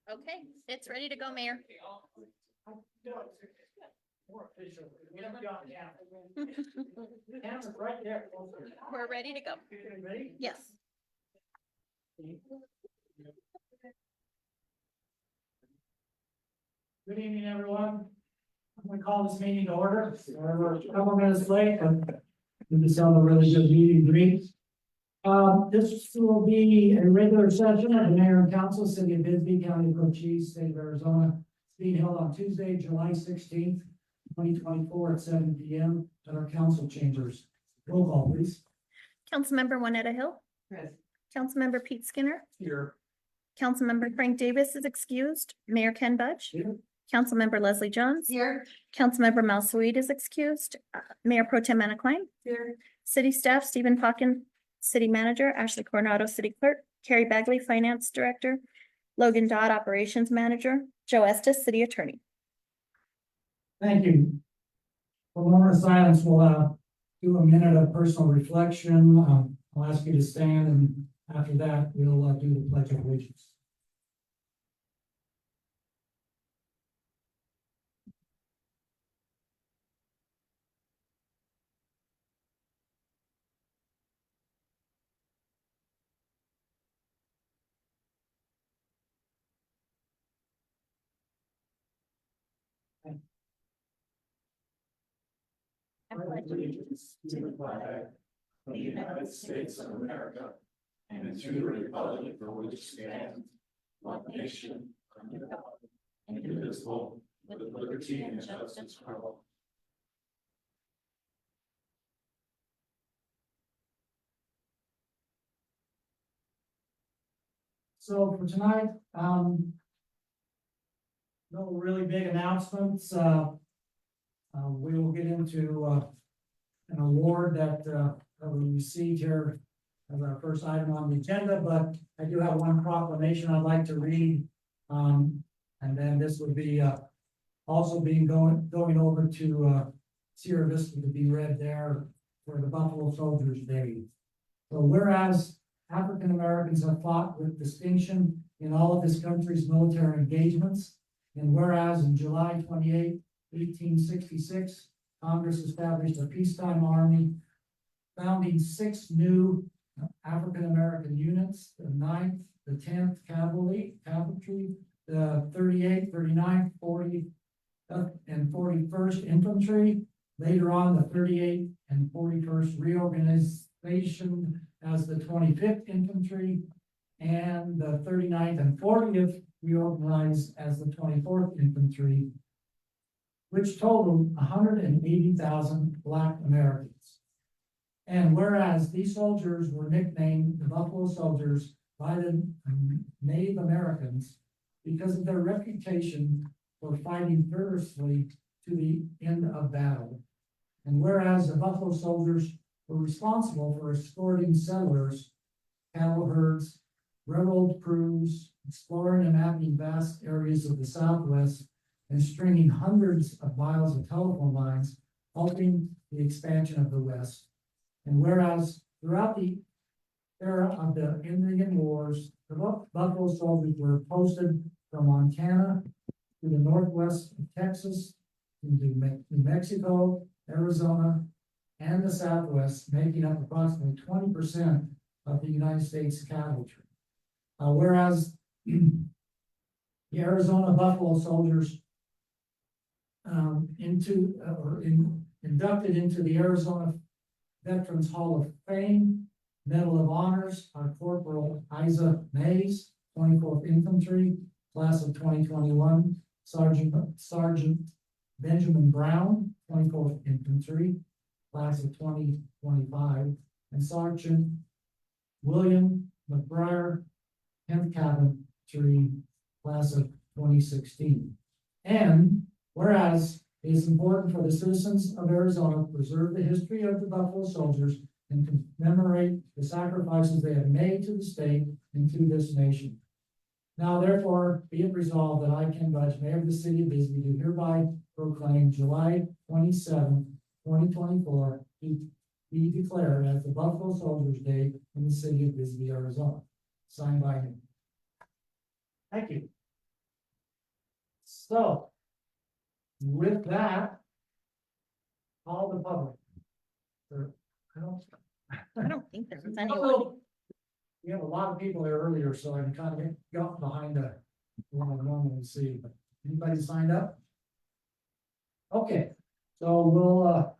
Okay, it's ready to go, Mayor. More official. We haven't got Camera's right there. We're ready to go. Ready? Yes. Good evening, everyone. I'm gonna call this meeting to order. We're a couple minutes late, but we just held a really good meeting, great. This will be a regular session of the mayor and council, city of Bisbee, county of Cochise, state of Arizona. It's being held on Tuesday, July 16th, 2024 at 7 p.m. at our council chambers. Roll call, please. Councilmember Juanetta Hill. Yes. Councilmember Pete Skinner. Here. Councilmember Frank Davis is excused. Mayor Ken Budge. Here. Councilmember Leslie Jones. Here. Councilmember Mel Sweet is excused. Mayor Pro Tem Anna Klein. Here. City staff Stephen Falcon, City Manager, Ashley Coronado, City Clerk, Carrie Bagley, Finance Director, Logan Dodd, Operations Manager, Joe Estes, City Attorney. Thank you. For a moment of silence, we'll do a minute of personal reflection. I'll ask you to stand, and after that, we'll do the pledge of allegiance. Allegiance to the flag of the United States of America and to the republic for which it stands, one nation, under God, indivisible, with liberty and justice for all. So for tonight, no really big announcements. We will get into an award that we received here as our first item on the agenda, but I do have one proclamation I'd like to read. And then this would be also being going over to Sierra Vista to be read there for the Buffalo Soldiers Day. So whereas African Americans have fought with distinction in all of this country's military engagements, and whereas in July 28, 1866, Congress established a peacetime army, founding 6 new African American units: the 9th, the 10th Cavalry, the 38th, 39th, 40th, and 41st Infantry. Later on, the 38th and 41st reorganization as the 25th Infantry, and the 39th and 40th reorganized as the 24th Infantry, which totaled 180,000 Black Americans. And whereas these soldiers were nicknamed the Buffalo Soldiers by the Native Americans because of their reputation for fighting fearlessly to the end of battle. And whereas the Buffalo Soldiers were responsible for escorting settlers, cattle herds, railroad crews, exploring and mapping vast areas of the Southwest, and stringing hundreds of miles of telephone lines, halting the expansion of the West. And whereas throughout the era of the Indian Wars, the Buffalo Soldiers were posted from Montana to the northwest of Texas, into New Mexico, Arizona, and the Southwest, making up approximately 20% of the United States cavalry. Whereas the Arizona Buffalo Soldiers inducted into the Arizona Veterans Hall of Fame, Medal of Honors, are Corporal Isa Mays, 24th Infantry, class of 2021, Sergeant Benjamin Brown, 24th Infantry, class of 2025, and Sergeant William McBriar, 10th Cavalry, class of 2016. And whereas it is important for the citizens of Arizona to preserve the history of the Buffalo Soldiers and commemorate the sacrifices they have made to the state and to this nation. Now, therefore, be it resolved that I, Ken Budge, Mayor of the City of Bisbee, do hereby proclaim July 27, 2024 to be declared as the Buffalo Soldiers Day in the city of Bisbee, Arizona. Signed by him. Thank you. So. With that. All the public. I don't. I don't think there was Oh, anyone. we have a lot of people there earlier, so I kind of got behind the one I normally see, but anybody signed up? Okay, so we'll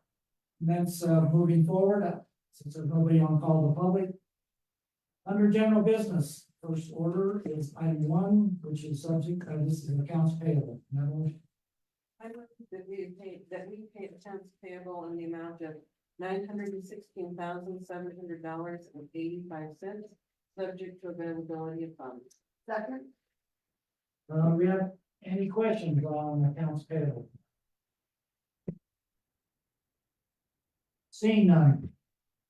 commence moving forward, since there's nobody on call to the public. Under general business, first order is item 1, which is subject, this is accounts payable. I move that we pay accounts payable in the amount of $916,700.85, subject to availability of funds. Second. We have any questions on accounts payable? Seeing none.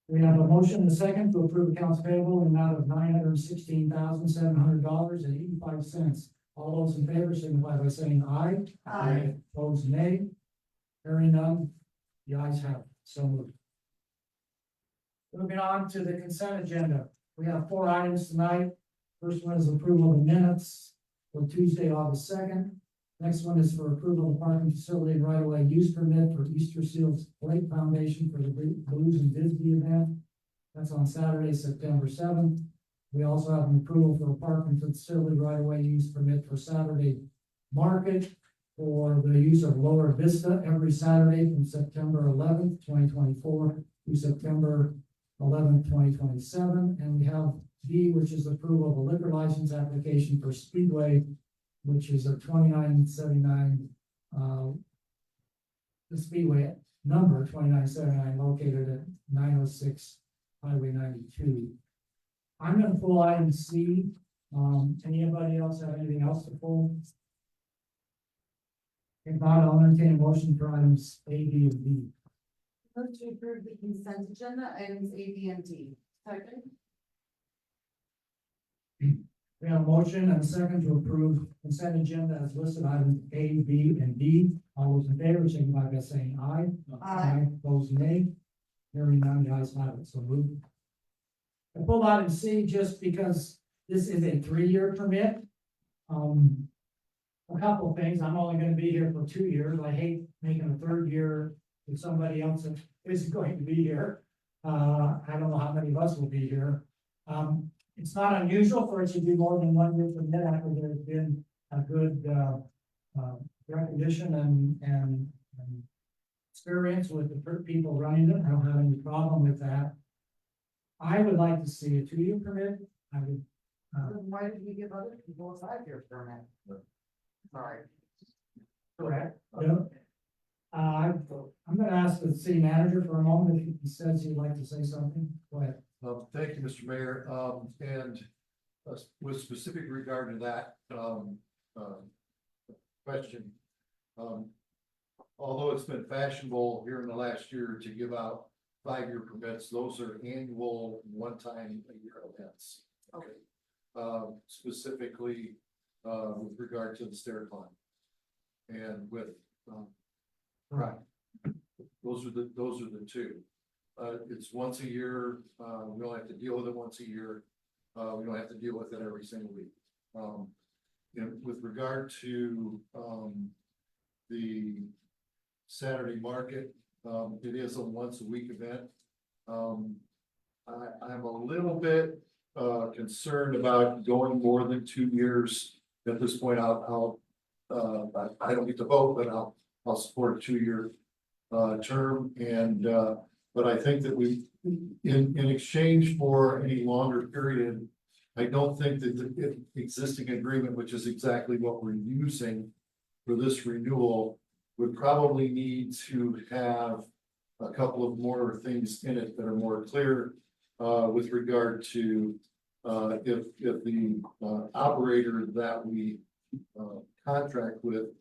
We have a motion and a second to approve accounts payable in the amount of $916,700.85. All those in favor signify by saying aye. Aye. Opposed, nay. Hearing none, the ayes have it. So moved. Moving on to the consent agenda. We have 4 items tonight. First one is approval of minutes for Tuesday, August 2nd. Next one is for approval of parking facility right-of-way use permit for Easter Seals Lake Foundation for the Blues and Bisbee event. That's on Saturday, September 7th. We also have an approval for a parking facility right-of-way use permit for Saturday market for the use of Lower Vista every Saturday from September 11th, 2024 to September 11th, 2027. And we have B, which is approval of a liquor license application for Speedway, which is a 2979, the Speedway number 2979 located at 906 Highway 92. I'm gonna pull item C. Anybody else have anything else to pull? If not, I'll entertain a motion for items A, B, and D. Move to approve the consent agenda items A, B, and D. Second. We have a motion and a second to approve consent agenda as listed items A, B, and D. All those in favor, signify by saying aye. Aye. Opposed, nay. Hearing none, the ayes have it, so moved. I pulled item C just because this is a 3-year permit. A couple of things, I'm only gonna be here for 2 years. I hate making a 3rd year with somebody else that isn't going to be here. I don't know how many of us will be here. It's not unusual for it to be more than 1 year permit after there's been a good recognition and experience with the people running it. I don't have any problem with that. I would like to see a 2-year permit. I would, Why did we give other people a 5-year permit? Sorry. correct. Yeah. I'm gonna ask the city manager for a moment if he says he'd like to say something. Go ahead. Thank you, Mr. Mayor, and with specific regard to that, question. Although it's been fashionable here in the last year to give out 5-year permits, those are annual, one-time-a-year events. Okay. Specifically, with regard to the stair climb. And with, Right. those are the 2. It's once a year, we don't have to deal with it once a year. We don't have to deal with it every single week. And with regard to, the Saturday market, it is a once-a-week event. I'm a little bit, concerned about going more than 2 years. At this point, I don't get to vote, but I'll support a 2-year, term and, but I think that in exchange for any longer period, I don't think that the existing agreement, which is exactly what we're using for this renewal, would probably need to have a couple of more things in it that are more clear, with regard to, if the operator that we contract with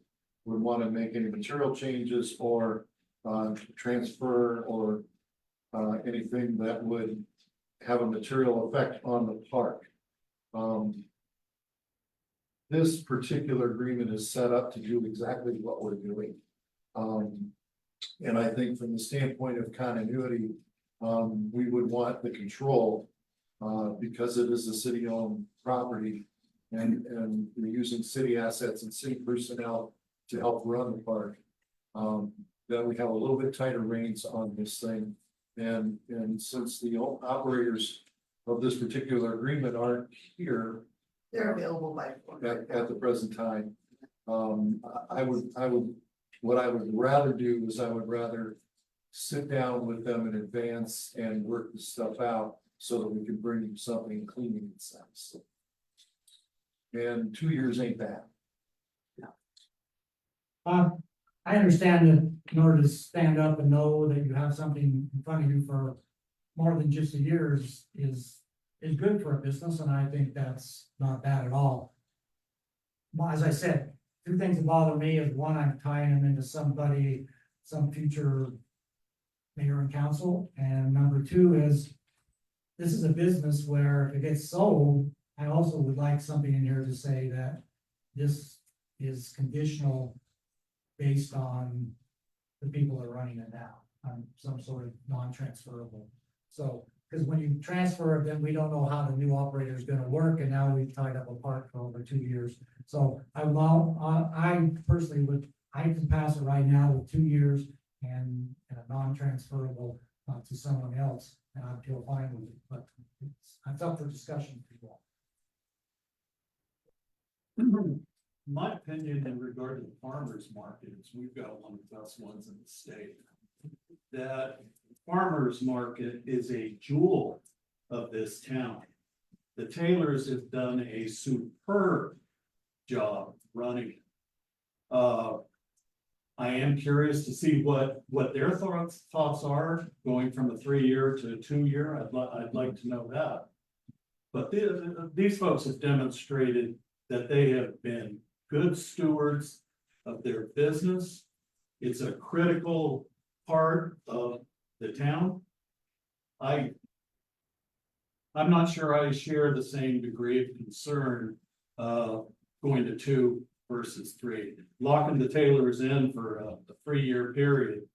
would want to make any material changes or transfer or anything that would have a material effect on the park. This particular agreement is set up to do exactly what we're doing. And I think from the standpoint of continuity, we would want the control because it is a city-owned property and we're using city assets and city personnel to help run the park. That we have a little bit tighter reins on this thing. And since the operators of this particular agreement aren't here They're available by. at the present time, I would, what I would rather do is I would rather sit down with them in advance and work this stuff out so that we can bring you something clean and concise. And 2 years ain't bad. I understand that in order to stand up and know that you have something in front of you for more than just a year is good for a business, and I think that's not bad at all. Well, as I said, two things that bother me is, one, I'm tying them into somebody, some future mayor and council, and number two is, this is a business where if it gets sold, I also would like something in here to say that this is conditional based on the people that are running it now, on some sort of non-transferable. So, because when you transfer it, then we don't know how the new operator is gonna work, and now we've tied up a park for over 2 years. So I personally would, I can pass it right now with 2 years and a non-transferable to someone else, and I'd feel fine with it, but it's up for discussion, people. My opinion in regard to the farmers market is we've got one of the best ones in the state. That farmers market is a jewel of this town. The Taylors have done a superb job running it. I am curious to see what their thoughts are going from a 3-year to a 2-year. I'd like to know that. But these folks have demonstrated that they have been good stewards of their business. It's a critical part of the town. I'm not sure I share the same degree of concern going to 2 versus 3. Locking the Taylors in for a 3-year period.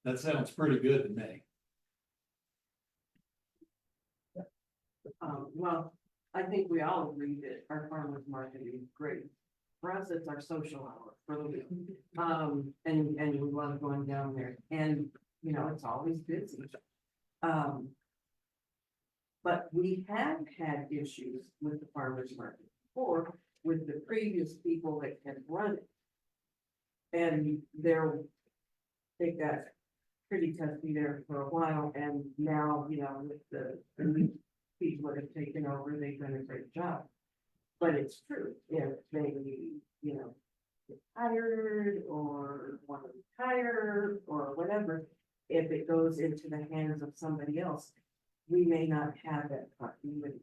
That sounds pretty good to me. Well, I think we all agree that our farmers market is great. For us, it's our social hour for the week. And we love going down there, and, you know, it's always busy. But we have had issues with the farmers market before, with the previous people that had run it. And they got pretty testy there for a while, and now, you know, with the new people that have taken over, they've done a great job. But it's true, if they, you know, get tired or want to retire or whatever, if it goes into the hands of somebody else, we may not have that continuity.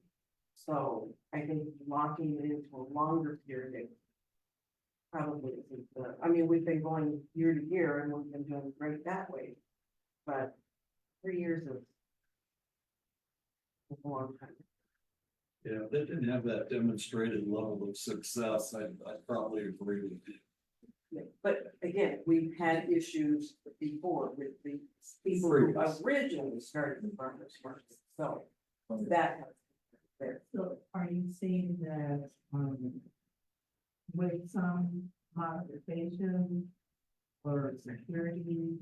So I think locking it into a longer period probably isn't the, I mean, we've been going year to year and we've been doing great that way. But 3 years of a long time. Yeah, if they didn't have that demonstrated level of success, I'd probably agree with you. Yeah, but again, we've had issues before with the people who originally started the farmers market, so that. There. So are you saying that, with some modification or security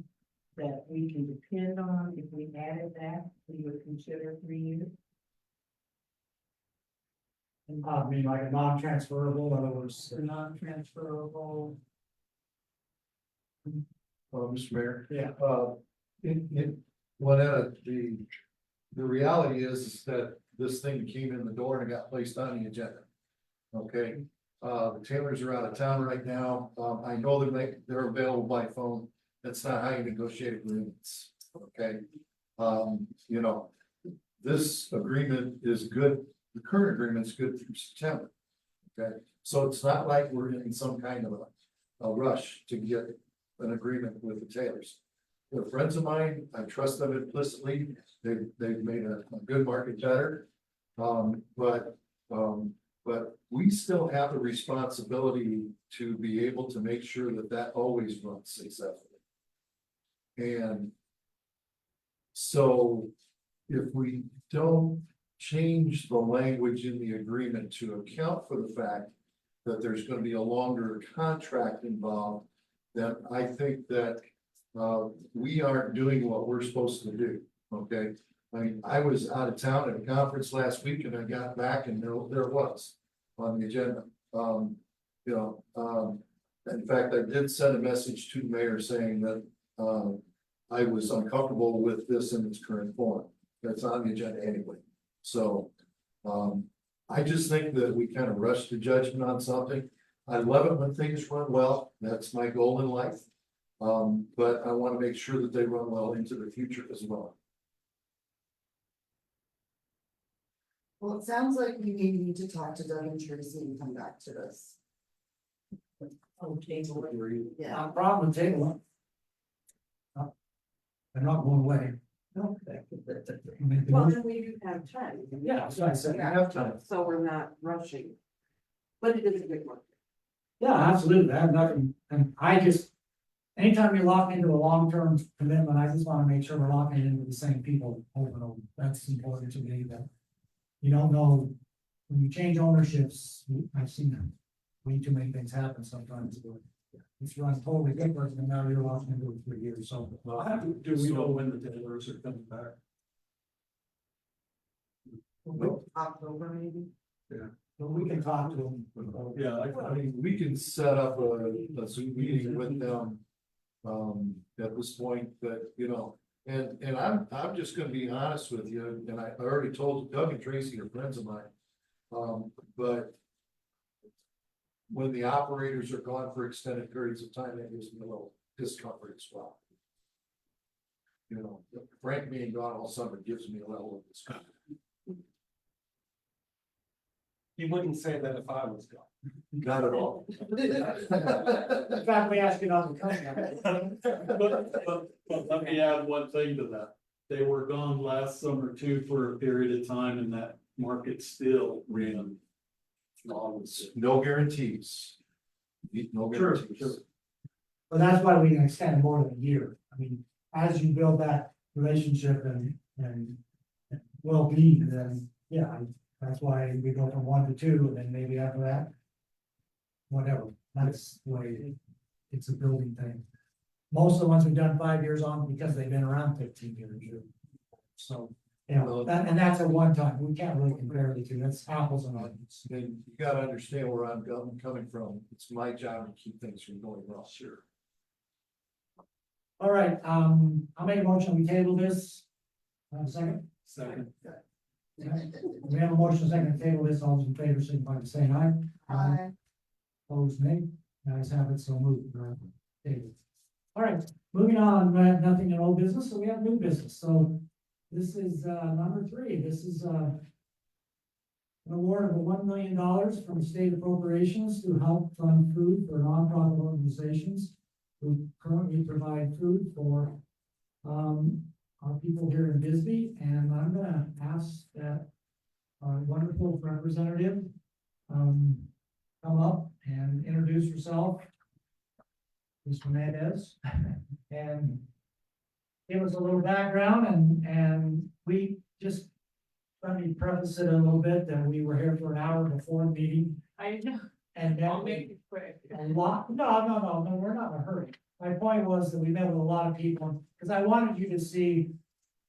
that we can depend on, if we added that, we would consider 3 years? I mean, like a non-transferable, in other words. Non-transferable. Mr. Mayor. Yeah. Lynetta, the reality is that this thing came in the door and it got placed on the agenda. Okay, the Taylors are out of town right now. I know they're available by phone. That's not how you negotiate agreements. Okay, you know, this agreement is good. The current agreement is good through September. Okay, so it's not like we're in some kind of a rush to get an agreement with the Taylors. They're friends of mine. I trust them implicitly. They've made a good market better. But we still have a responsibility to be able to make sure that always runs successfully. And so if we don't change the language in the agreement to account for the fact that there's gonna be a longer contract involved, then I think that we aren't doing what we're supposed to do, okay? I mean, I was out of town at a conference last week and I got back and there it was on the agenda. In fact, I did send a message to the mayor saying that I was uncomfortable with this in its current form. That's on the agenda anyway. So I just think that we kind of rush to judgment on something. I love it when things run well. That's my goal in life. But I want to make sure that they run well into the future as well. Well, it sounds like we may need to talk to Doug and Tracy and come back to this. Okay, so Yeah. Not a problem with table. They're not going away. no, I mean, Well, then we do have time. Yeah, so I said, We have time. So we're not rushing. But it is a good one. yeah, absolutely, I have nothing, and I just, anytime you lock into a long-term commitment, I just wanna make sure we're locking into the same people over and over, that's important to me, that. You don't know, when you change ownerships, I've seen them, way too many things happen sometimes, but. It's run totally different, and now you're locked into it for years, so. Do we know when the Taylors are coming back? October maybe? But we can talk to them. Yeah, I mean, we can set up a Zoom meeting with them. At this point that, and I'm just gonna be honest with you, and I already told Doug and Tracy are friends of mine. But. When the operators are gone for extended periods of time, that gives me a little discomfort as well. Frank being gone all summer gives me a level of discomfort. You wouldn't say that if I was gone. Not at all. In fact, we ask you not to come. But let me add one thing to that. They were gone last summer too for a period of time and that market still ran. No guarantees. No Sure, guarantees. sure. But that's why we can extend more than a year. I mean, as you build that relationship and well-being, then, yeah, that's why we go from 1 to 2, and then maybe after that. Whatever, that's the way it's a building thing. Most of the ones we've done 5 years on because they've been around 15 years. So, and that's a one time, we can't really compare the two, that's apples and oranges. And you gotta understand where I'm coming from. It's my job to keep things from going wrong. Sure. All right, I'll make a motion, we table this. Second? Second. We have a motion second to table this, all those in favor, signify by saying aye. Opposed, nay. Guys have it, so moved. Tabled. All right, moving on, we have nothing in old business, so we have new business, so this is, number 3, this is, an award of $1 million from state appropriations to help fund food for nonprofit organizations who currently provide food for, our people here in Bisbee, and I'm gonna ask that our wonderful representative, come up and introduce herself. Ms. Hernandez, and give us a little background and we just, let me preface it a little bit, that we were here for an hour before the meeting. I know, And then I'll make it quick. a lot, no, we're not in a hurry. My point was that we met with a lot of people, because I wanted you to see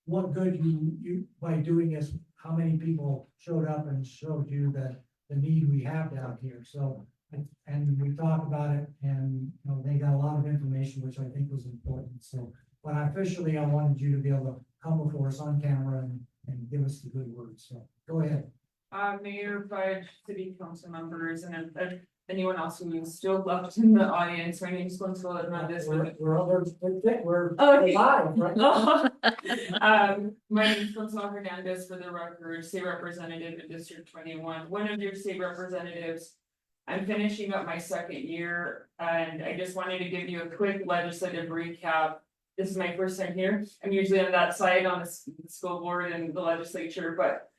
what good you, by doing this, how many people showed up and showed you the need we have down here, so. And we talked about it, and, they got a lot of information, which I think was important, so. But officially, I wanted you to be able to come before us on camera and give us the good words, so, go ahead. Mayor, Fudge, city council members, and if anyone else who is still left in the audience, my name is Consuelo Hernandez. We're Okay. live, right? My name is Consuelo Hernandez, for the record, state representative in District 21, one of your state representatives. I'm finishing up my 2nd year, and I just wanted to give you a quick legislative recap. This is my first time here. I'm usually on that side on the school board and the legislature, but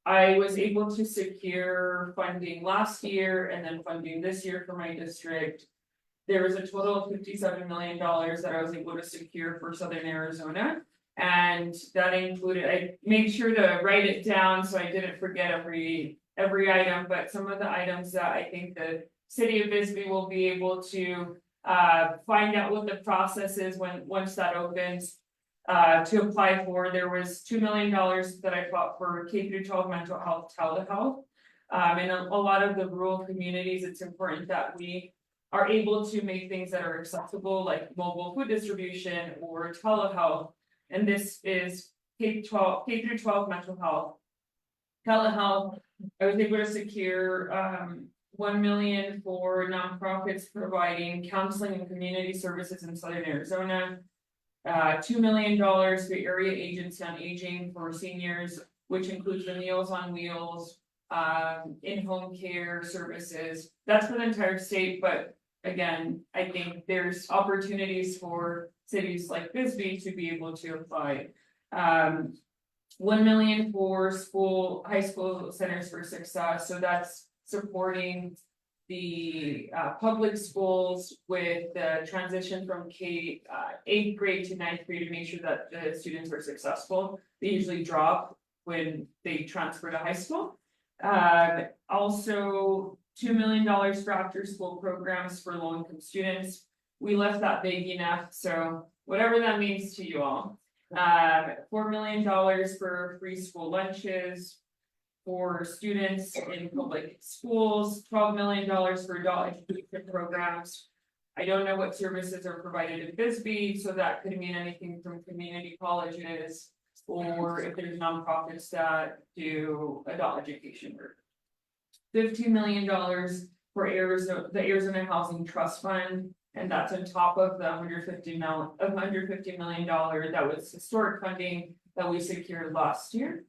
I was able to secure funding last year and then funding this year for my district. There was a total of $57 million that I was able to secure for Southern Arizona. And that included, I made sure to write it down, so I didn't forget every item, but some of the items that I think the city of Bisbee will be able to. Find out what the process is once that opens. To apply for, there was $2 million that I fought for K through 12 mental health telehealth. In a lot of the rural communities, it's important that we are able to make things that are accessible, like mobile food distribution or telehealth. And this is K through 12 mental health. Telehealth, I was able to secure 1 million for nonprofits providing counseling and community services in Southern Arizona. $2 million for area agency on aging for seniors, which includes the Meals on Wheels, in-home care services. That's for the entire state, but again, I think there's opportunities for cities like Bisbee to be able to apply. 1 million for high school centers for success, so that's supporting the public schools with the transition from 8th grade to 9th grade to make sure that the students are successful. They usually drop when they transfer to high school. Also $2 million for after school programs for low income students. We left that big enough, so whatever that means to you all. $4 million for free school lunches for students in public schools, $12 million for adult education programs. I don't know what services are provided in Bisbee, so that could mean anything from community colleges or if there's nonprofits that do adult education work. $15 million for the Arizona Housing Trust Fund, and that's on top of the $150 million that was historic funding that we secured last year.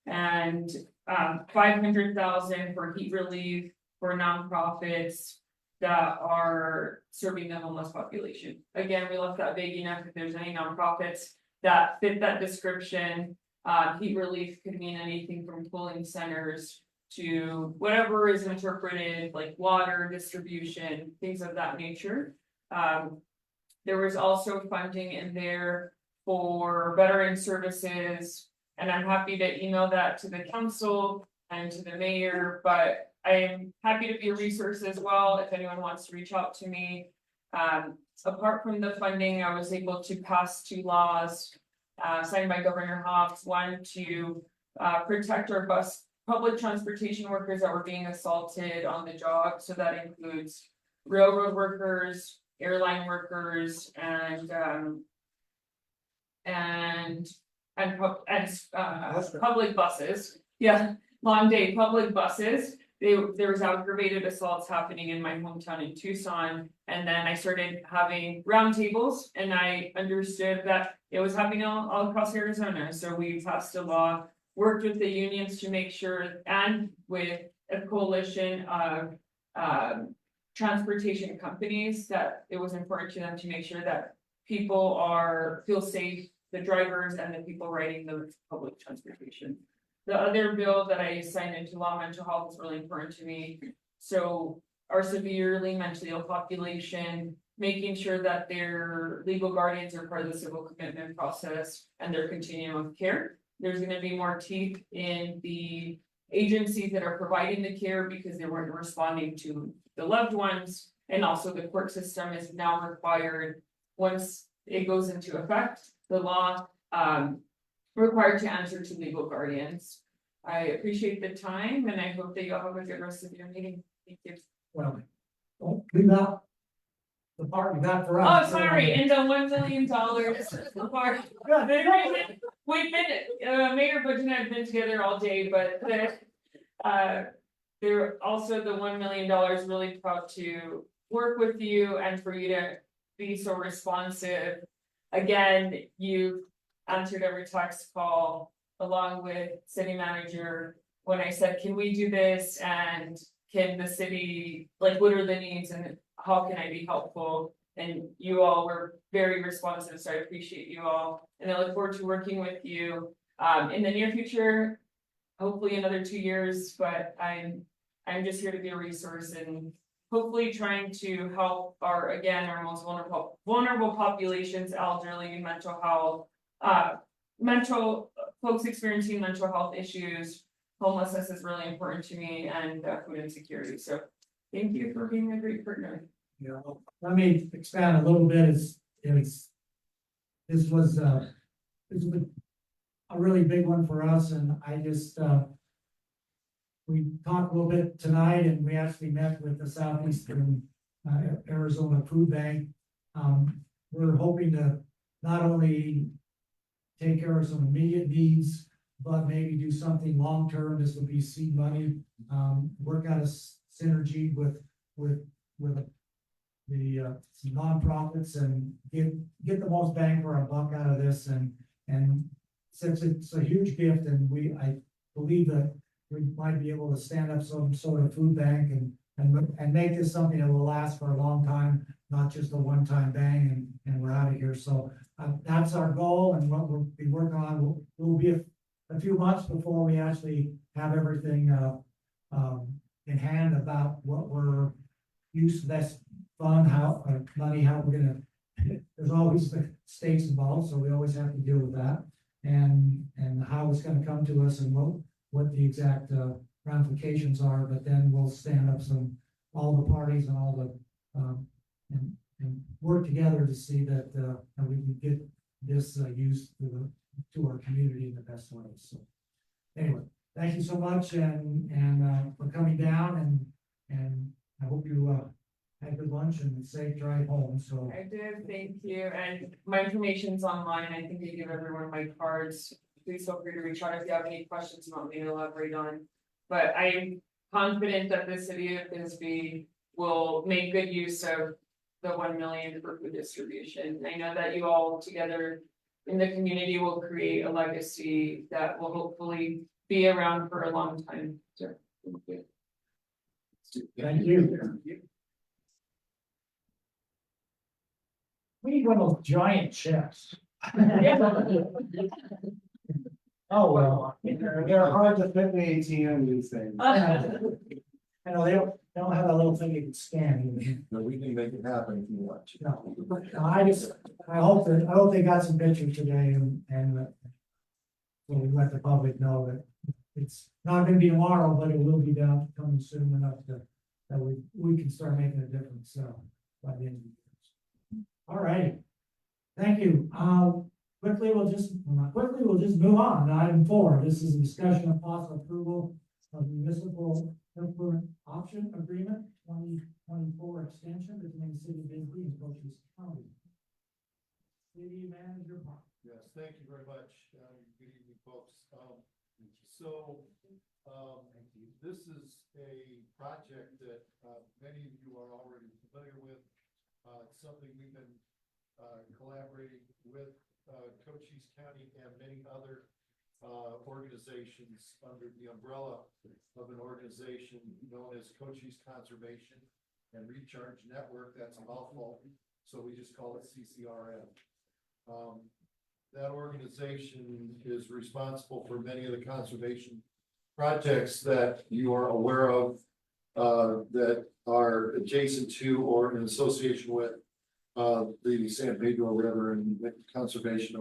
And 500,000 for heat relief for nonprofits that are serving the homeless population. Again, we left that vague enough. If there's any nonprofits that fit that description, heat relief could mean anything from cooling centers to whatever is interpreted like water distribution, things of that nature. There was also funding in there for veteran services. And I'm happy to email that to the council and to the mayor, but I am happy to be a resource as well if anyone wants to reach out to me. Apart from the funding, I was able to pass 2 laws signed by Governor Hobbs. One to protect our public transportation workers that were being assaulted on the job. So that includes railroad workers, airline workers, and public buses, long day public buses. There was aggravated assaults happening in my hometown in Tucson, and then I started having roundtables, and I understood that it was happening all across Arizona. So we passed a law, worked with the unions to make sure, and with a coalition of transportation companies, that it was important to them to make sure that people feel safe, the drivers and the people riding the public transportation. The other bill that I signed into law, mental health, is really important to me. So our severely mentally ill population, making sure that their legal guardians are part of the civil commitment process and their continuum of care. There's gonna be more teeth in the agencies that are providing the care because they weren't responding to the loved ones. And also the court system is now required, once it goes into effect, the law required to answer to legal guardians. I appreciate the time and I hope that you all have a good rest of your meeting. Thank you. Well, don't leave out the part you got for us. Oh, sorry, and the $1 million part. Yeah, We've been, Mayor Butch and I have been together all day, but there also the $1 million, really proud to work with you and for you to be so responsive. Again, you've answered every text call along with city manager when I said, can we do this? And can the city, like, what are the needs and how can I be helpful? And you all were very responsive, so I appreciate you all. And I look forward to working with you in the near future, hopefully another 2 years, but I'm just here to be a resource and hopefully trying to help our most vulnerable populations, elderly, mental health, folks experiencing mental health issues, homelessness is really important to me, and food insecurity, so thank you for being a great partner. You know, let me expand a little bit, this was a really big one for us, and I just, we talked a little bit tonight, and we actually met with the Southeastern Arizona Food Bank. We're hoping to not only take care of some immediate needs, but maybe do something long-term. This will be seed money, work out a synergy with the some nonprofits and get the most bang for our buck out of this, and since it's a huge gift, and I believe that we might be able to stand up some sort of food bank and make this something that will last for a long time, not just a one-time bang and we're out of here. So that's our goal, and what we'll be working on. We'll be a few months before we actually have everything in hand about what we're use this fund, how money, how we're gonna. There's always the states involved, so we always have to deal with that, and how it's gonna come to us, and what the exact ramifications are. But then we'll stand up all the parties and all the and work together to see that we can get this used to our community in the best way. So anyway, thank you so much, and for coming down, and I hope you had a good lunch and safe drive home. So I did, thank you, and my information's online, I think I give everyone my cards. Please feel free to reach out if you have any questions you want me to elaborate on. But I'm confident that the city of Bisbee will make good use of the 1 million for food distribution. I know that you all together in the community will create a legacy that will hopefully be around for a long time. So, thank you. thank you. We need one of those giant checks. Oh, well, they're hard to fit in the ATM, these things. I know, they don't have that little thing you can scan. No, we can make it happen if you want to. No, I hope they got some pictures today, and so we let the public know that it's not gonna be tomorrow, but it will be down, coming soon enough that we can start making a difference, by the end of the year. All right, thank you. Quickly, we'll just move on to item 4. This is a discussion of possible approval of municipal effluent option agreement 2024 extension between the city of Bisbee and Cochise County. City Manager Park. Yes, thank you very much. Good evening, folks. This is a project that many of you are already familiar with. It's something we've been collaborating with Cochise County and many other organizations under the umbrella of an organization known as Cochise Conservation and Recharge Network. That's a mouthful, so we just call it CCRN. That organization is responsible for many of the conservation projects that you are aware of, that are adjacent to or in association with the San Pedro River and the conservation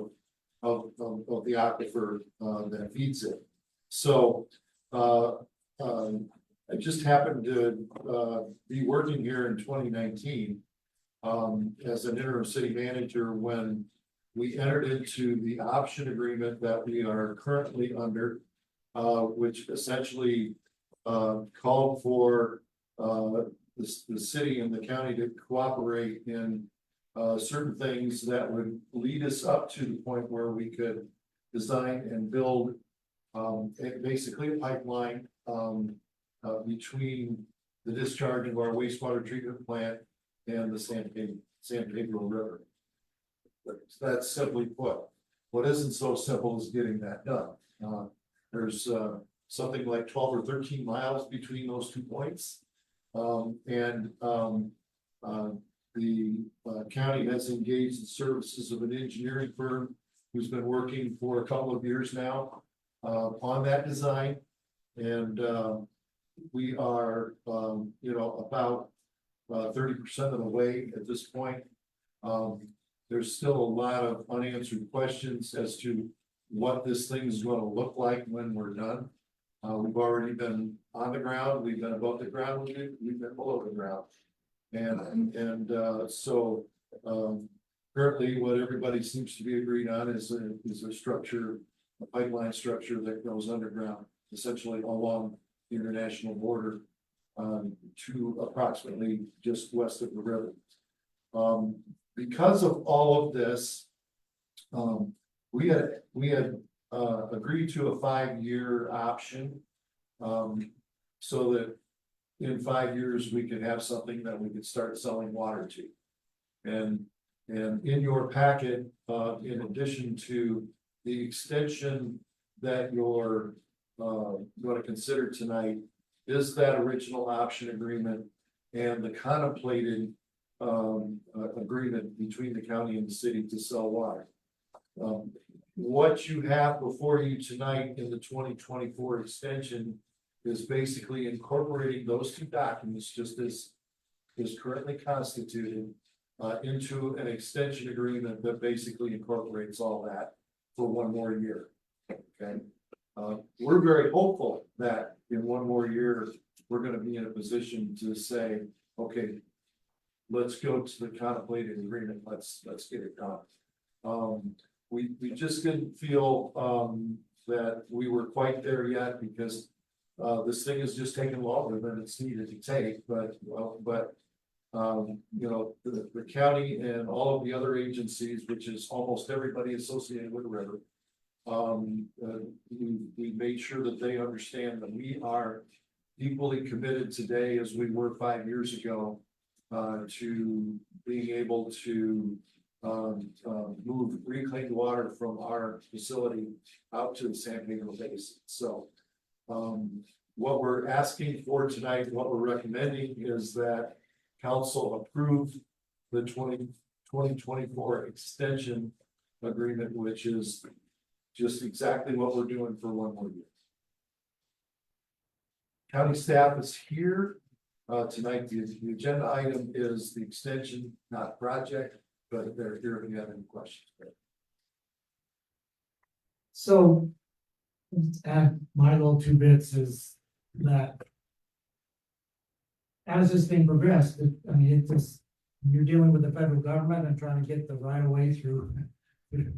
of the aquifer that feeds it. So I just happened to be working here in 2019 as an interim city manager when we entered into the option agreement that we are currently under, which essentially called for the city and the county to cooperate in certain things that would lead us up to the point where we could design and build basically a pipeline between the discharge of our wastewater treatment plant and the San Pedro River. That's simply put. What isn't so simple is getting that done. There's something like 12 or 13 miles between those 2 points. The county has engaged the services of an engineering firm who's been working for a couple of years now on that design. And we are, about 30% of the way at this point. There's still a lot of unanswered questions as to what this thing is gonna look like when we're done. We've already been on the ground, we've been above the ground, we've been below the ground. So, currently what everybody seems to be agreed on is a structure, a pipeline structure that goes underground, essentially along the international border. To approximately just west of the river. Because of all of this. We had agreed to a 5-year option. So that in 5 years, we could have something that we could start selling water to. And in your packet, in addition to the extension that you're going to consider tonight, is that original option agreement and the contemplated agreement between the county and the city to sell water. What you have before you tonight in the 2024 extension is basically incorporating those two documents, just as is currently constituted, into an extension agreement that basically incorporates all that for 1 more year. Okay, we're very hopeful that in 1 more year, we're going to be in a position to say, okay, let's go to the contemplated agreement. Let's get it done. We just didn't feel that we were quite there yet because this thing is just taking longer than it's needed to take. But you know, the county and all of the other agencies, which is almost everybody associated with the river, we made sure that they understand that we are equally committed today as we were 5 years ago to being able to move reclaimed water from our facility out to the San Pedro Basin. So what we're asking for tonight, what we're recommending is that council approve the 2024 extension agreement, which is just exactly what we're doing for 1 more year. County staff is here tonight. The agenda item is the extension, not project, but they're here if you have any questions. So. My little 2 bits is that. As this thing progressed, I mean, it's just, you're dealing with the federal government and trying to get the right of way through the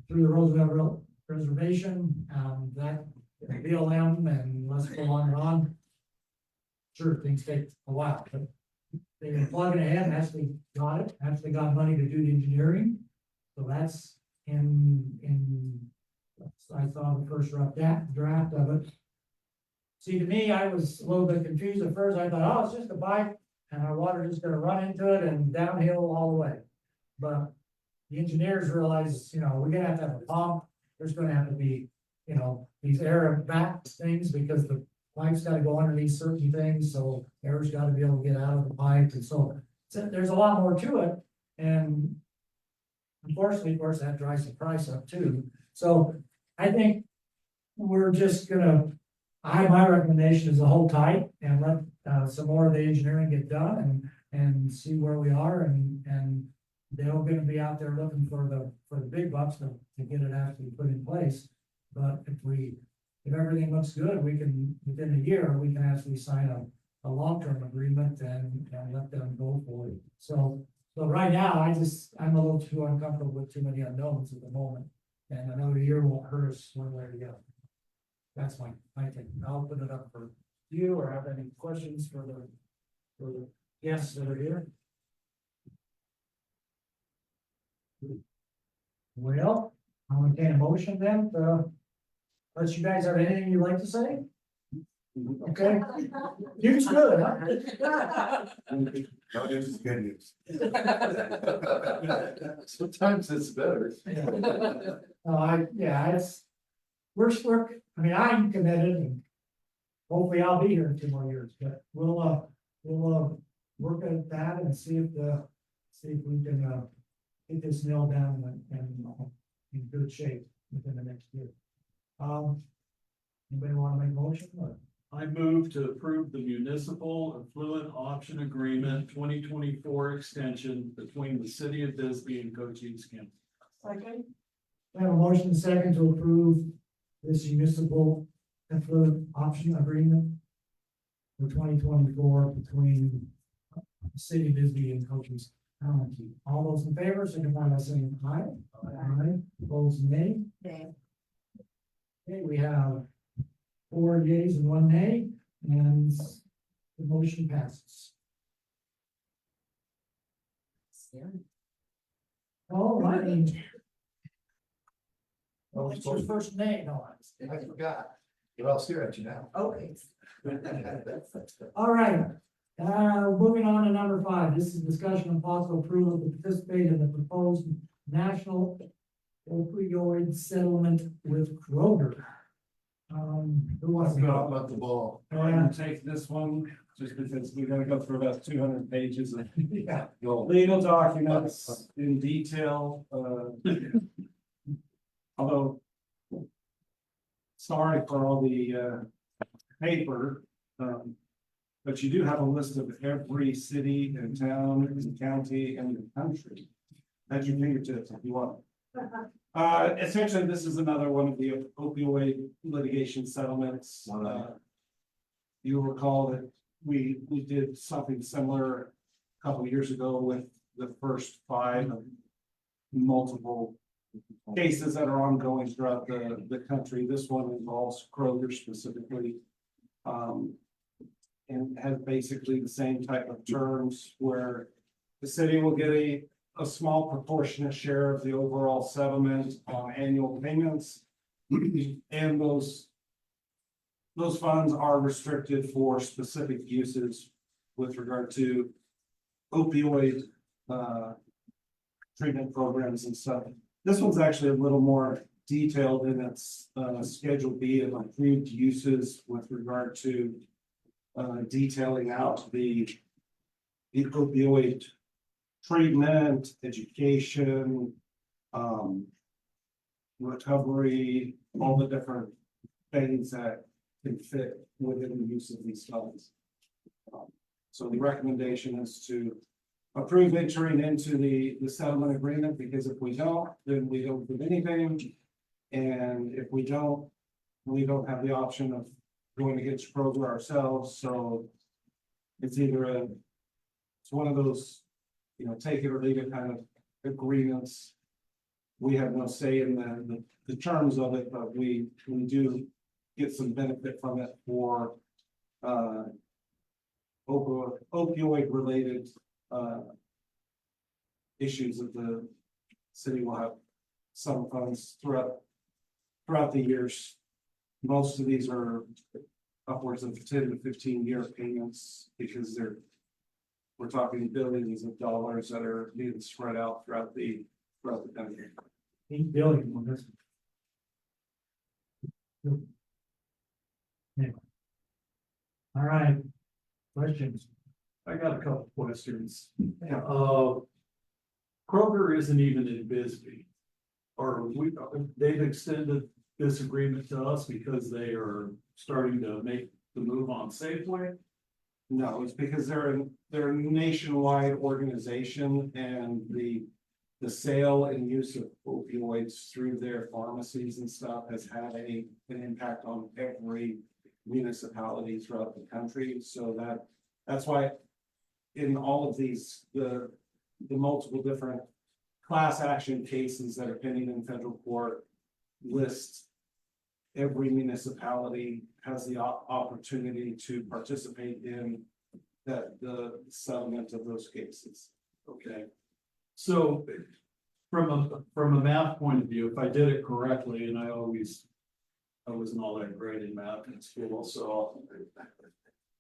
Roosevelt Reservation, that BLM, and let's go on and on. Sure, things take a while, but they've been plugging ahead and actually got money to do the engineering. So that's I saw the first rough draft of it. See, to me, I was a little bit confused at first. I thought, oh, it's just a pipe and our water is gonna run into it and downhill all the way. But the engineers realized, you know, we're gonna have to have a pump. There's gonna have to be, you know, these air back things because the pipe's gotta go underneath certain things. So air's gotta be able to get out of the pipe. And so there's a lot more to it. And unfortunately, of course, that drives the price up too. So I think we're just gonna, my recommendation is to hold tight and let some more of the engineering get done and see where we are and they're gonna be out there looking for the big bucks to get it actually put in place. But if everything looks good, we can, within a year, we can actually sign a long-term agreement and let them go for it. So right now, I'm a little too uncomfortable with too many unknowns at the moment. And another year won't hurt us one way or the other. That's my thing. I'll put it up for you or have any questions for the guests that are here. Well, I'll entertain a motion then, unless you guys have anything you'd like to say? Okay. You're good, huh? No news is good news. Sometimes it's better. I'm committed and hopefully I'll be here in 2 more years, but we'll work at that and see if we can get this nailed down and in good shape within the next year. Anybody want to make a motion? Or? I move to approve the municipal affluent option agreement 2024 extension between the city of Bisbee and Cochise County. Okay. I have a motion second to approve this municipal effluent option agreement for 2024 between the City of Bisbee and Cochise County. All those in favor, signify by saying aye. Aye. Opposed, nay. Okay. Okay, we have 4 yeas and 1 nay, and the motion passes. All right. What's your first name? No, I forgot. But I'll stare at you now. Okay. all right. Moving on to number 5, this is discussion of possible approval to participate in the proposed national opioid settlement with Kroger. Who wants to Not go? let the ball. I'm gonna take this one, just because we gotta go through about 200 pages of legal documents in detail, although. Sorry for all the, paper, but you do have a list of every city and town and county and the country at your fingertips if you want. Essentially, this is another one of the opioid litigation settlements. You'll recall that we did something similar a couple of years ago with the first 5 of multiple cases that are ongoing throughout the country. This one involves Kroger specifically. And has basically the same type of terms where the city will get a small proportionate share of the overall settlement on annual payments. And those funds are restricted for specific uses with regard to opioid treatment programs and stuff. This one's actually a little more detailed in its Schedule B of approved uses with regard to detailing out the opioid treatment, education, recovery, all the different things that can fit within the use of these funds. So the recommendation is to approve entering into the settlement agreement, because if we don't, then we don't do anything. And if we don't have the option of going against Kroger ourselves, so it's either it's one of those, take it or leave it kind of agreements. We have no say in the terms of it, but we do get some benefit from it for opioid related issues that the city will have some funds throughout the years. Most of these are upwards of 10 to 15 year payments, because we're talking billions of dollars that are being spread out throughout the country. 8 billion on this. Yeah. All right, questions? I got a couple questions. Kroger isn't even in Bisbee. They've extended this agreement to us because they are starting to make the move on Safeway? No, it's because they're a nationwide organization, and the sale and use of opioids through their pharmacies and stuff has had an impact on every municipality throughout the country. So that's why in all of these, the multiple different class action cases that are pending in federal court list every municipality has the opportunity to participate in the settlement of those cases. Okay. So from a math point of view, if I did it correctly, and I wasn't all that great in math in school, so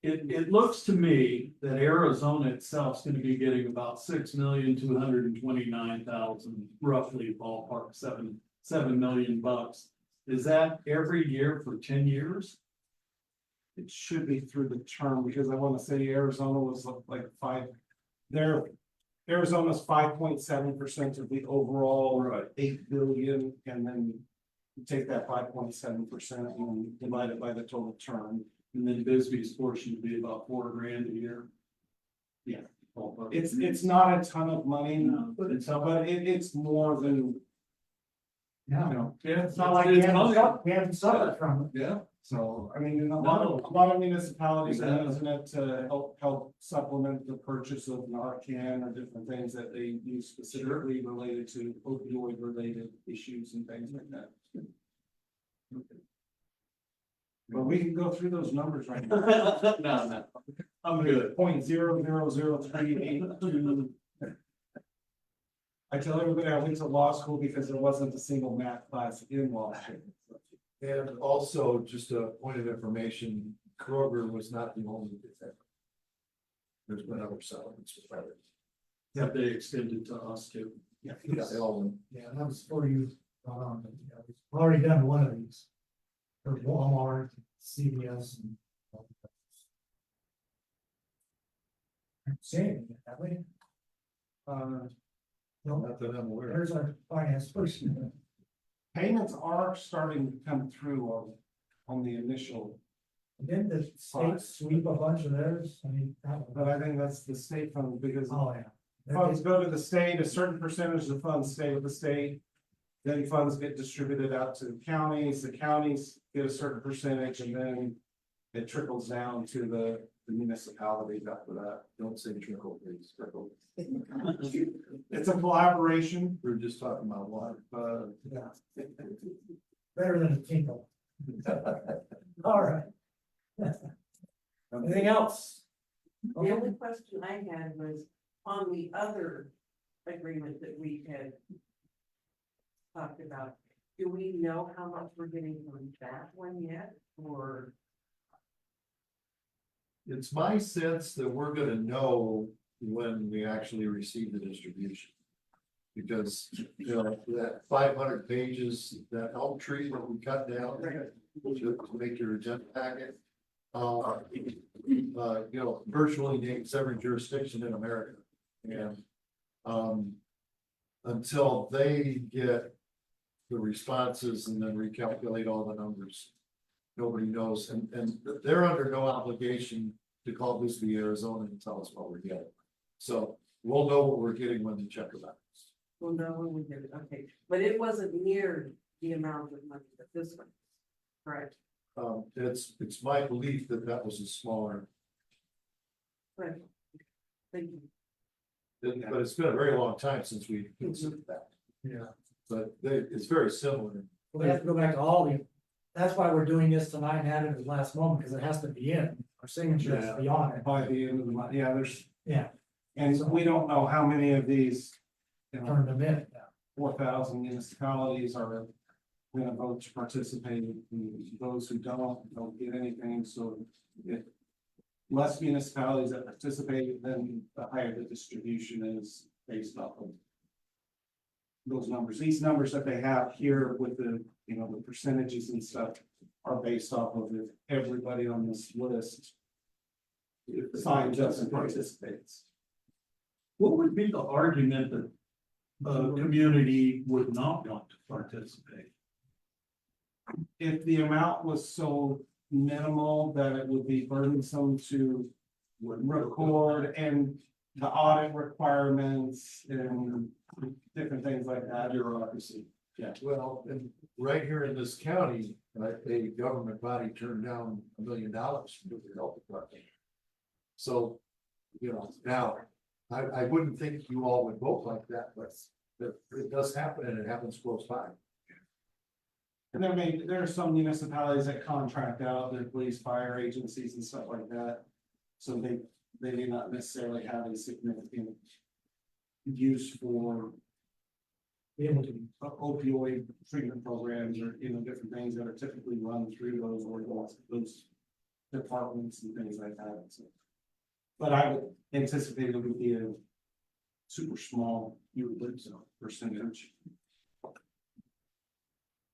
it looks to me that Arizona itself is going to be getting about 6,229,000, roughly ballpark, $7 million. Is that every year for 10 years? It should be through the term, because I want to say Arizona was like Arizona's 5.7% of the overall 8 billion, and then you take that 5.7% and divide it by the total term. And then Bisbee's portion would be about $4,000 a year. Yeah. It's not a ton of money, but it's more than Yeah, Yeah, it's not like we haven't coming. suffered, we haven't suffered from it. Yeah. So, I mean, in a lot of municipalities are using it to help supplement the purchase of Narcan or different things that they use specifically related to opioid related issues and things like that. But we can go through those numbers right now. No, I'm good. 0.00038. I tell everybody I went to law school because there wasn't a single math class in law school. And also, just a point of information, Kroger was not the only defendant. There's been other settlements with others. Have they extended to us too? Yeah, they all went. Yeah, that was before you got on, but yeah, we've already done one of these. For Walmart, CVS and. Same, have we? No, Not that I'm aware of. there's our finance person. Payments are starting to come through on the initial, Didn't the state sweep a bunch of theirs? I mean, but I think that's the state fund because oh, yeah. funds go to the state, a certain percentage of funds stay with the state. Then funds get distributed out to the counties get a certain percentage, and then it trickles down to the municipalities after that. Don't say trickle, please, trickle. It's a collaboration, We were just talking about water. Yeah. Better than a tinkle. All right. Anything else? The only question I had was on the other agreement that we had talked about. Do we know how much we're getting from that one yet, or? It's my sense that we're gonna know when we actually receive the distribution. Because, you know, that 500 pages, that elm tree that we cut down to make your agenda packet. You know, virtually names every jurisdiction in America. And, until they get the responses and then recalculate all the numbers, nobody knows, and they're under no obligation to call Bisbee, Arizona and tell us what we're getting. So we'll know what we're getting when the check arrives. Well, no, when we did it, okay, but it wasn't near the amount of money that this one, correct? It's my belief that that was a smaller, Right. Thank you. but it's been a very long time since we considered that. Yeah. But it's very similar. We have to go back to all the, that's why we're doing this tonight and had it at the last moment, because it has to be in, our signature has to be on it. by the end of the month, yeah, Yeah, and we don't know how many of these. You know, turn them in. 4,000 municipalities are gonna vote to participate, and those who don't get anything, so if. Less municipalities that participate, then the higher the distribution is based off of. Those numbers, these numbers that they have here with the, you know, the percentages and stuff are based off of if everybody on this list. Signs up and participates. What would be the argument that a community would not want to participate? If the amount was so minimal that it would be burdensome to record and the audit requirements and different things like that. Bureaucracy. Yeah, well, and right here in this county, a government body turned down $1 million for the health department. So, you know, now, I wouldn't think you all would vote like that, but it does happen and it happens close by. And there are some municipalities that contract out their police, fire agencies and stuff like that. So they may not necessarily have a significant use for Be able to, opioid treatment programs or, you know, different things that are typically run through those departments and things like that. So, but I would anticipate it would be a super small, percentage.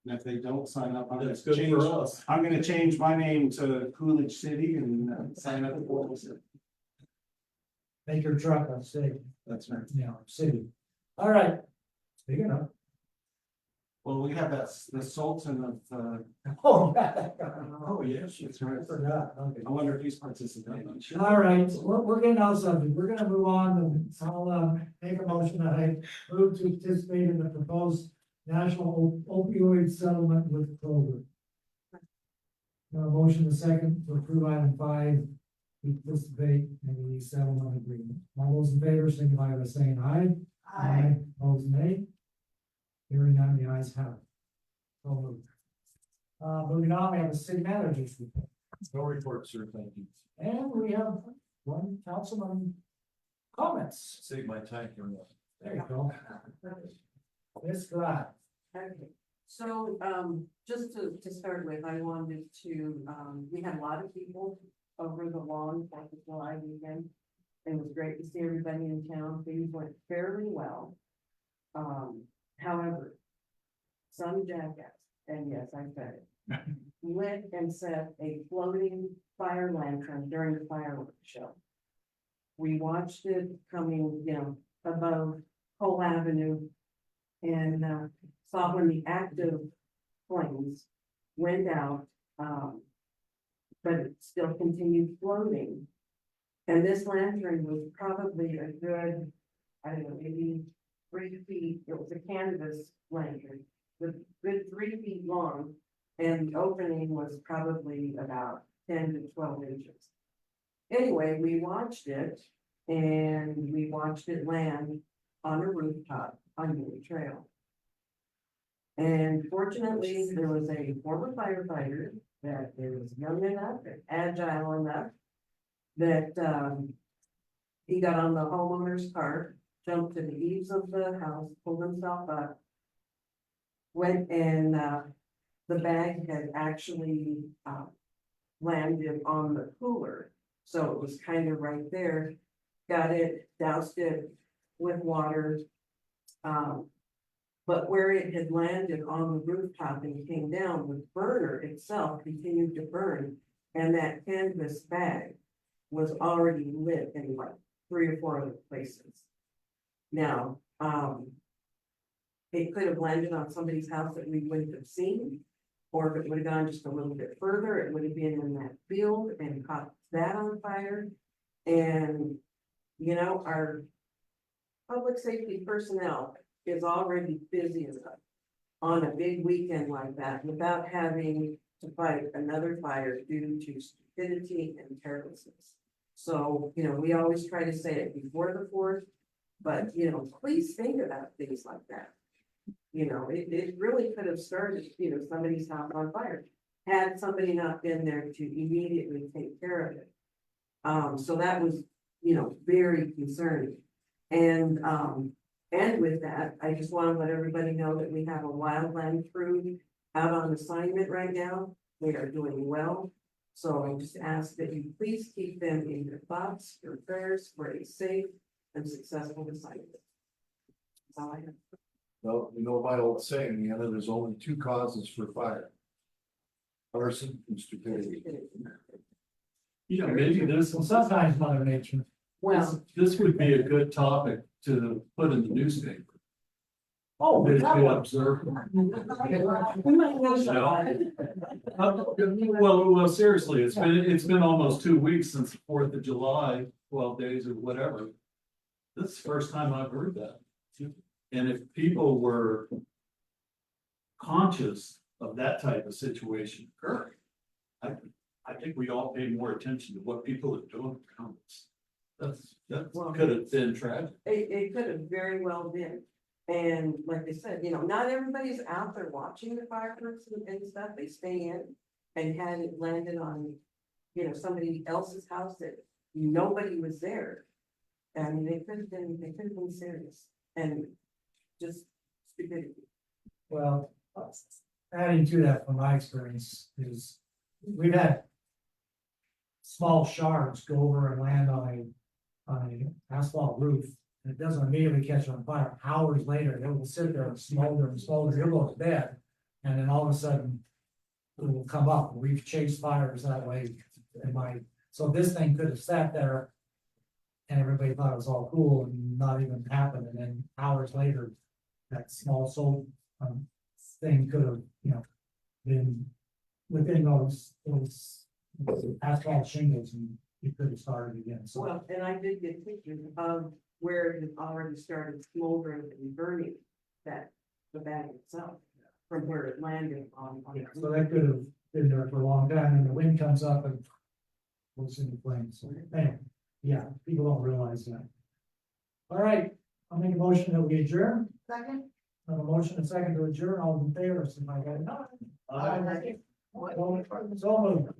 And if they don't sign up, That's good for us. I'm gonna change my name to Coolidge City and sign up for it. make your truck a city, That's right. you know, city. All right. Big enough. Well, we have the Sultan of, Oh, yeah. Oh, yes. that's right. I forgot, okay. I wonder if he's participating. All right, we're getting out something, we're gonna move on, and I'll, make a motion that I move to participate in the proposed national opioid settlement with Kroger. Motion the second to approve item 5, we participate in the settlement agreement. All those in favor, signify by saying aye. Opposed, nay. Hearing none, the ayes have it. So moved. Moving on, we have a city manager's report, No report, sir, thank you. and we have one councilman comments. Save my time here now. There you go. Ms. Glad. Okay, so, just to start with, I wanted to, we had a lot of people over the long 4th of July weekend. It was great to see everybody in town, things went fairly well. However, some jackass, and yes, I said it, went and set a floating fire lantern during the fireworks show. We watched it coming, above Cole Avenue. And saw when the active flames went out, but it still continued floating. And this lantern was probably a good, I don't know, maybe 3 feet, it was a canvas lantern, with good 3 feet long. And the opening was probably about 10 to 12 inches. Anyway, we watched it, and we watched it land on a rooftop on Union Trail. And fortunately, there was a former firefighter that is young enough and agile enough that, he got on the homeowner's car, jumped to the eaves of the house, pulled himself up, went and, the bag had actually, landed on the cooler. So it was kind of right there, got it, doused it with water. But where it had landed on the rooftop and came down, the burner itself continued to burn. And that canvas bag was already lit in like 3 or 4 other places. Now, it could have landed on somebody's house that we wouldn't have seen. Or if it would have gone just a little bit further, it would have been in that field and caught that on fire. And, our public safety personnel is already busy enough on a big weekend like that without having to fight another fire due to stupidity and carelessness. So, we always try to say it before the 4th, but, please think about things like that. It really could have started, somebody's house on fire, had somebody not been there to immediately take care of it. So that was, very concerning. And with that, I just want to let everybody know that we have a wildland crew out on assignment right now. They are doing well. So I just ask that you please keep them in your thoughts, your prayers for a safe and successful assignment. That's all I have. Well, my old saying, there's only 2 causes for fire. Arson and stupidity. Maybe this, So sometimes Mother Nature. Well, this would be a good topic to put in the newspaper. Oh, Maybe that to one. observe. we might have some. Well, seriously, it's been almost 2 weeks since the 4th of July, 12 days or whatever. This is the first time I've heard that. And if people were conscious of that type of situation occurring, I think we all pay more attention to what people are doing around us. That could have been tragic. It could have very well been. And like I said, not everybody's out there watching the fireworks and stuff. They stay in and had it landed on, somebody else's house that nobody was there. And they could have been serious and just stupidity. Well, adding to that from my experience is we've had small shards go over and land on a asphalt roof. And it doesn't immediately catch on fire. Hours later, it will sit there and smolder and smolder. It'll go to bed. And then all of a sudden it will come up. We've chased fires that way. So this thing could have sat there and everybody thought it was all cool and not even happened. And then hours later, that small soul thing could have, been within those asphalt shingles and it could have started again. So Well, and I did get pictures of where it had already started smoldering and burning that the bag itself from where it landed on. So that could have been there for a long time, and the wind comes up and goes into flames. So, anyway, yeah, people don't realize that. All right, I'll make a motion that we adjourn. Second? I have a motion and second to adjourn, all in favor, so my God. Aye. So moved.